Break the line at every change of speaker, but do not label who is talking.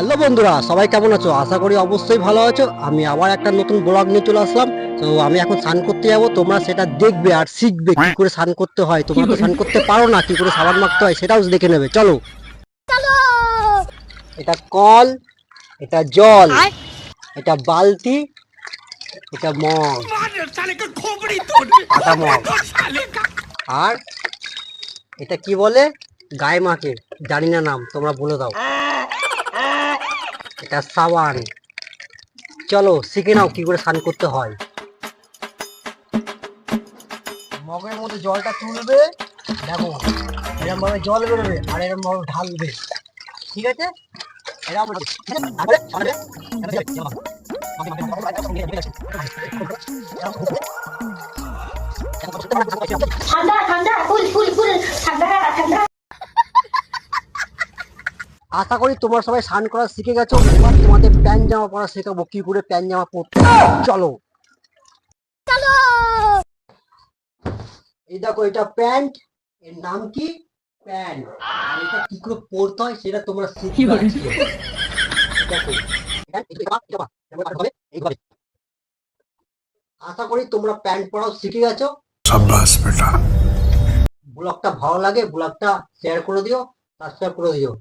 Hello বন্ধুরা, সবাই কেমন আছো? আশা করি অবশ্যই ভালো আছো। আমি আবার একটা নতুন ব্লগ নিয়ে চলে আসলাম। তো আমি এখন স্নান করতে যাবো, তোমরা সেটা দেখবে আর শিখবে কি করে স্নান করতে হয়। তোমরা তো স্নান করতে পারো না, কি করে সাবান মাখতে হয় সেটাও দেখে নেবে। চলো। এটা কল, এটা জল, এটা বালতি, এটা মগ, পাটা মগ। আর এটা কি বলে? গায়ে মাখে, জানি না নাম, তোমরা বলে দাও। এটা সাবান। চলো শিখে নাও কি করে স্নান করতে হয়। মগের মধ্যে জলটা তুলবে, দেখো এরকম ভাবে জল বেরোবে আর এরকম ভাবে ঢালবে, ঠিক আছে?
ঠান্ডা ঠান্ডা ফুল ফুল ফুল ঠান্ডা ঠান্ডা।
আশা করি তোমরা সবাই স্নান করা শিখে গেছো। এবার তোমাদের প্যান্ট জামা পরা শেখাবো, কি করে প্যান্ট জামা পরতে হয়। চলো। এই দেখো, এটা প্যান্ট, এর নাম কি? প্যান্ট। আর এটা কি করে পরতে হয় সেটা তোমরা শিখবে আজকে। দেখো, এইভাবে। আশা করি তোমরা প্যান্ট পরাও শিখে গেছো।
शाबाश बेटा।
ব্লগটা ভালো লাগে, ব্লগটা শেয়ার করে দিও, সাবস্ক্রাইব করে দিও।